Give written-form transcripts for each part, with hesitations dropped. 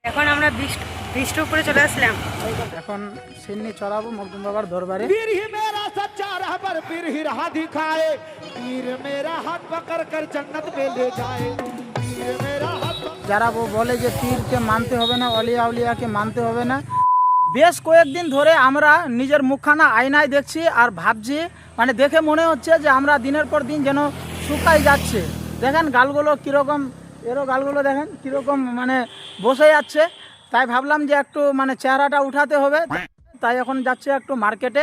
এখন আমরা বৃষ্টির উপরে চলে আসলাম। এখন সিন্নি চড়াবো মকদুম বাবার দরবারে। पीर ही मेरा सच्चा रहबर पीर ही राह दिखाए पीर मेरा हाथ पकड़ कर जन्नत में ले जाए पीर मेरा हाथ যারা বলে যে পীরকে মানতে হবে না, অলিয়া উলিয়াকে মানতে হবে না, বেশ কয়েকদিন ধরে আমরা নিজের মুখখানা আয়নায় দেখছি আর ভাবছি, মানে দেখে মনে হচ্ছে যে আমরা দিনের পর দিন যেন শুকাই যাচ্ছে। দেখেন গালগুলো কীরকম, এরও গালগুলো দেখেন কীরকম মানে বসে যাচ্ছে। তাই ভাবলাম যে একটু মানে চেহারাটা উঠাতে হবে। তাই এখন যাচ্ছে একটু মার্কেটে,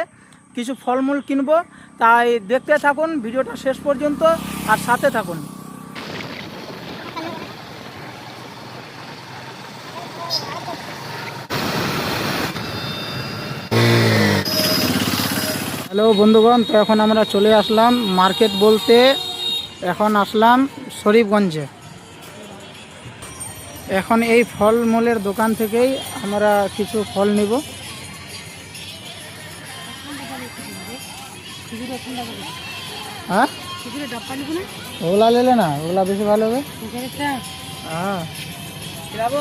কিছু ফলমূল কিনবো। তাই দেখতে থাকুন ভিডিওটা শেষ পর্যন্ত আর সাথে থাকুন। হ্যালো বন্ধুগণ, তো এখন আমরা চলে আসলাম মার্কেট বলতে এখন আসলাম শরীফগঞ্জে। এখন এই ফলমূলের দোকান থেকেই আমরা কিছু ফল নিব। হ্যাঁ, ওগুলা নিলে না, ওগুলা বেশি ভালো হবে। হ্যাঁ,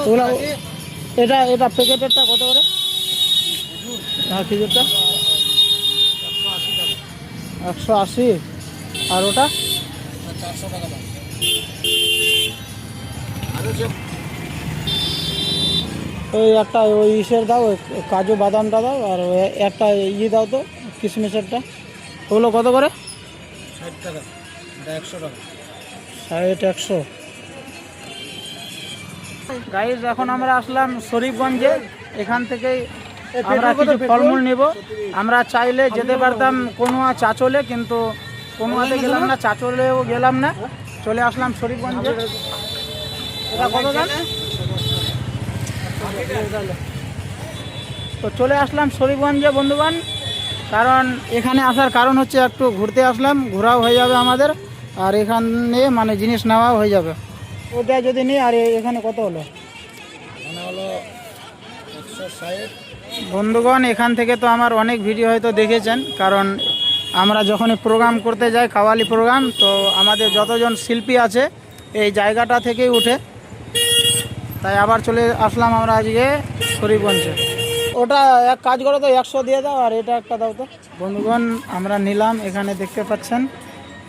ওগুলা এটা এটা প্যাকেটেরটা কত করে? হ্যাঁ, খেজুরটা 180, আর ওটা 400 টাকা দাম। ওই একটা ওই ইসের দাও, কাজু বাদামটা দাও, আর একটা দাও তো কিশমিশেরটা। ওগুলো কত করে? 60 টাকা। এটা 100 টাকা। 100। গাইজ এখন আমরা আসলাম শরীফগঞ্জে। এখান থেকেই আমরা কিছু ফলমূল নেব। আমরা চাইলে যেতে পারতাম কোনোয়া চাচলে, কিন্তু কোনোয়াতে গেলাম না, চাচলেও গেলাম না, চলে আসলাম শরীফগঞ্জে। এটা কত দাম? তো চলে আসলাম শরীফগঞ্জে বন্ধুগণ, কারণ এখানে আসার কারণ হচ্ছে একটু ঘুরতে আসলাম, ঘোরাও হয়ে যাবে আমাদের, আর এখানে মানে জিনিস নেওয়াও হয়ে যাবে। ওটা যদি নিই, আর এখানে কত হলো? এখানে হলো 160। বন্ধুগণ এখান থেকে তো আমার অনেক ভিডিও হয়তো দেখেছেন, কারণ আমরা যখনই প্রোগ্রাম করতে যাই, কাওয়ালি প্রোগ্রাম, তো আমাদের যতজন শিল্পী আছে এই জায়গাটা থেকেই উঠে। তাই আবার চলে আসলাম আমরা আজকে শরীফগঞ্জে। ওটা এক কাজ করো তো, 100 দিয়ে দাও, আর এটা একটা দাও তো। বন্ধুগণ আমরা নিলাম, এখানে দেখতে পাচ্ছেন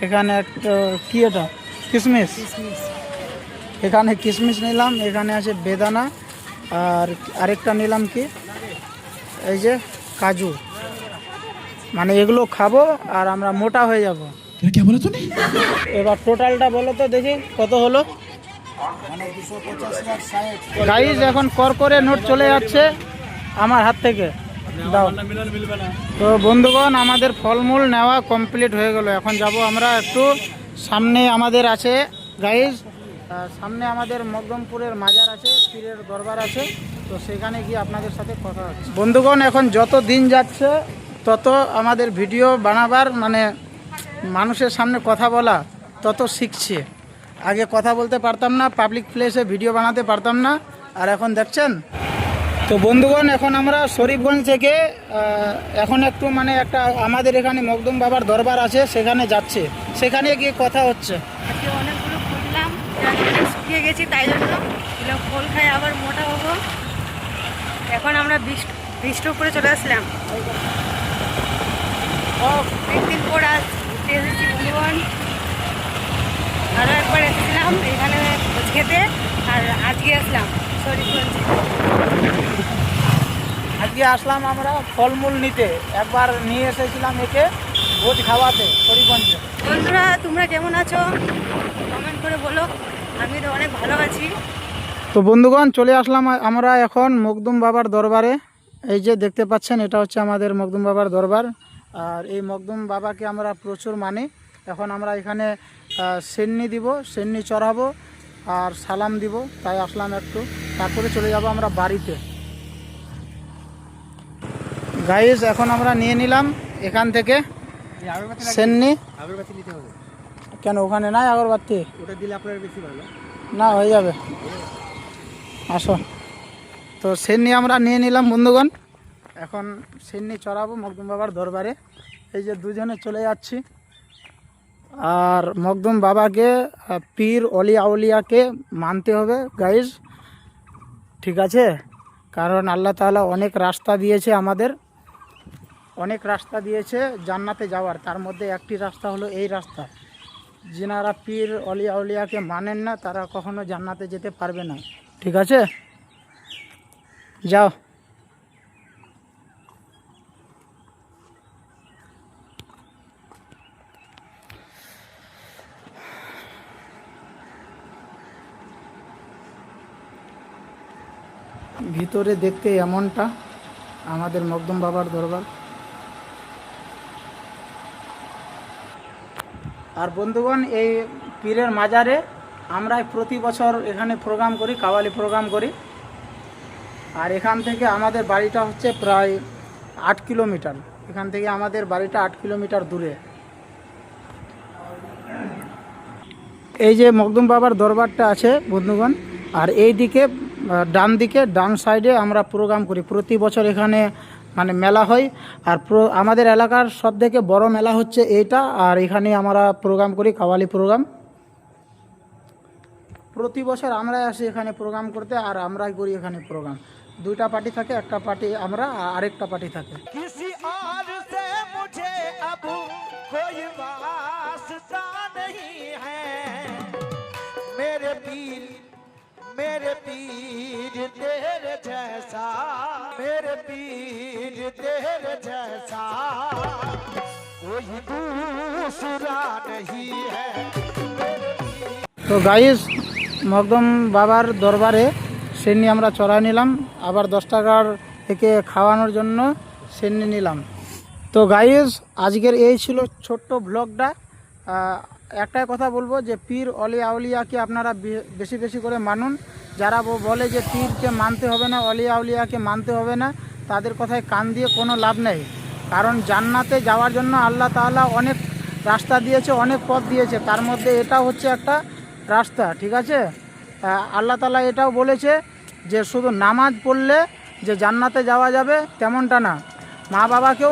এখানে একটা কি, এটা কিশমিশ। এখানে কিশমিশ নিলাম, এখানে আছে বেদানা, আর আরেকটা নিলাম কি, এই যে কাজু। মানে এগুলো খাবো আর আমরা মোটা হয়ে যাব। এবার টোটালটা বলো তো দেখি কত হলো। গাইজ এখন কর করে নোট চলে যাচ্ছে আমার হাত থেকে, দাও। তো বন্ধুগণ আমাদের ফলমূল নেওয়া কমপ্লিট হয়ে গেল। এখন যাব আমরা একটু সামনে, আমাদের আছে গাইজ সামনে আমাদের মকদমপুরের মাজার আছে, পীরের দরবার আছে, তো সেখানে গিয়ে আপনাদের সাথে কথা হচ্ছে। বন্ধুগণ এখন যত দিন যাচ্ছে তত আমাদের ভিডিও বানাবার মানে মানুষের সামনে কথা বলা তত শিখছে। আগে কথা বলতে পারতাম না, পাবলিক প্লেসে ভিডিও বানাতে পারতাম না, আর এখন দেখছেন। তো বন্ধুগণ এখন আমরা শরীফগঞ্জ থেকে এখন একটু মানে একটা আমাদের এখানে মকদুম বাবার দরবার আছে, সেখানে যাচ্ছে, সেখানে গিয়ে কথা হচ্ছে। অনেকগুলো ফুটলাম, শুকিয়ে গেছি, তাই জন্য ফল খাই আবার মোটা হবো। এখন আমরা বৃষ্টির উপরে চলে আসলাম। অনেকদিন পর ঘুরতে এসেছি বন্ধুগণ। আরও একবার এসেছিলাম এখানে ভোজ খেতে, আর আজকে আসলাম শরীফগঞ্জে। আজকে আসলাম আমরা ফলমূল নিতে, একবার নিয়ে এসেছিলাম একে ভোজ খাওয়াতে শরীফগঞ্জে। বন্ধুরা তোমরা কেমন আছো কমেন্ট করে বলো। আমি তো অনেক ভালো আছি। তো বন্ধুগণ চলে আসলাম আমরা এখন মকদুম বাবার দরবারে। এই যে দেখতে পাচ্ছেন এটা হচ্ছে আমাদের মকদুম বাবার দরবার, আর এই মকদুম বাবাকে আমরা প্রচুর মানি। এখন আমরা এখানে সেন্নি দিব, সেন্নি চড়াবো আর সালাম দিব, তাই আসলাম একটু, তারপরে চলে যাব আমরা বাড়িতে। গাইস এখন আমরা নিয়ে নিলাম এখান থেকে সেন্নি। আগরবাতি নিতে হবে কেন ওখানে নাই আগরবাতি? ওটা দিলে আপনার বেশি ভালো। না হয়ে যাবে, আসো। তো সেন্নি আমরা নিয়ে নিলাম বন্ধুগণ, এখন সেন্নি চড়াবো মকদুম বাবার দরবারে। এই যে দুজনে চলে যাচ্ছি, আর মকদুম বাবাকে পীর অলি আউলিয়াকে মানতে হবে গাইজ। ঠিক আছে, কারণ আল্লাহ তাআলা অনেক রাস্তা দিয়েছে আমাদের, অনেক রাস্তা দিয়েছে জান্নাতে যাওয়ার, তার মধ্যে একটি রাস্তা হলো এই রাস্তা। যিনারা পীর অলিয়া উলিয়াকে মানেন না তারা কখনো জান্নাতে যেতে পারবে না। ঠিক আছে, যাও। ভিতরে দেখতে এমনটা আমাদের মকদুম বাবার দরবার। আর বন্ধুগণ, এই পীরের মাজারে আমরা প্রতি বছর এখানে প্রোগ্রাম করি, কাওয়ালি প্রোগ্রাম করি। আর এখান থেকে আমাদের বাড়িটা হচ্ছে প্রায় 8 কিলোমিটার, এখান থেকে আমাদের বাড়িটা 8 কিলোমিটার দূরে। এই যে মকদুম বাবার দরবারটা আছে বন্ধুগণ, আর এই দিকে ডান দিকে ডান সাইডে আমরা প্রোগ্রাম করি। প্রতি বছর এখানে মানে মেলা হয়, আর আমাদের এলাকার সবথেকে বড় মেলা হচ্ছে এইটা। আর এখানে আমরা প্রোগ্রাম করি, কাওয়ালি প্রোগ্রাম। প্রতি বছর আমরাই আসি এখানে প্রোগ্রাম করতে, আর আমরাই করি এখানে প্রোগ্রাম। দুইটা পার্টি থাকে, একটা পার্টি আমরা আর আরেকটা পার্টি থাকে। किसी और से मुझे अब कोई वास्ता नहीं है, मेरे पीर तेरे जैसा, मेरे पीर तेरे जैसा कोई दूसरा नहीं है। তো গাইস, মকদুম বাবার দরবারে সেন্নি আমরা চড়াই নিলাম, আবার 10 টাকার থেকে খাওয়ানোর জন্য সেন্নি নিলাম। তো গাইস, আজকের এই ছিল ছোট্ট ব্লগটা। একটাই কথা বলবো যে পীর অলি আউলিয়াকে আপনারা বেশি বেশি করে মানুন। যারা বলে যে পীরকে মানতে হবে না, অলিয়া আউলিয়াকে মানতে হবে না, তাদের কথায় কান দিয়ে কোনো লাভ নেই। কারণ জান্নাতে যাওয়ার জন্য আল্লাহ তাআলা অনেক রাস্তা দিয়েছে, অনেক পথ দিয়েছে, তার মধ্যে এটা হচ্ছে একটা রাস্তা। ঠিক আছে, আল্লাহ তাআলা এটাও বলেছে যে শুধু নামাজ পড়লে যে জান্নাতে যাওয়া যাবে তেমনটা না, মা বাবাকেও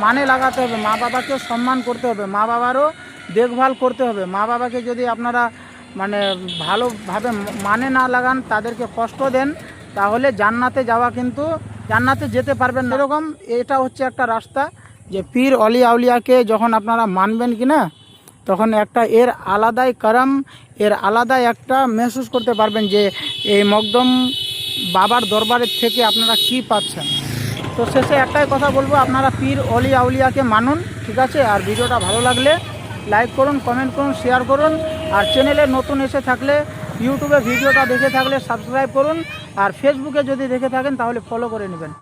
মানে লাগাতে হবে, মা বাবাকেও সম্মান করতে হবে, মা বাবারও দেখভাল করতে হবে। মা বাবাকে যদি আপনারা মানে ভালোভাবে মানে না লাগান, তাদেরকে কষ্ট দেন, তাহলে জান্নাতে যাওয়া কিন্তু জান্নাতে যেতে পারবেন না। এরকম এটা হচ্ছে একটা রাস্তা যে পীর অলি আউলিয়াকে যখন আপনারা মানবেন কি না, তখন একটা এর আলাদাই কারাম, এর আলাদাই একটা মেহসুস করতে পারবেন যে এই মকদুম বাবার দরবারের থেকে আপনারা কি পাচ্ছেন। তো শেষে একটাই কথা বলবো, আপনারা পীর অলি আউলিয়াকে মানুন। ঠিক আছে, আর ভিডিওটা ভালো লাগলে লাইক করুন, কমেন্ট করুন, শেয়ার করুন। আর চ্যানেলে নতুন এসে থাকলে, ইউটিউবে ভিডিওটা দেখে থাকলে সাবস্ক্রাইব করুন। আর ফেসবুকে যদি দেখে থাকেন তাহলে ফলো করে নেবেন।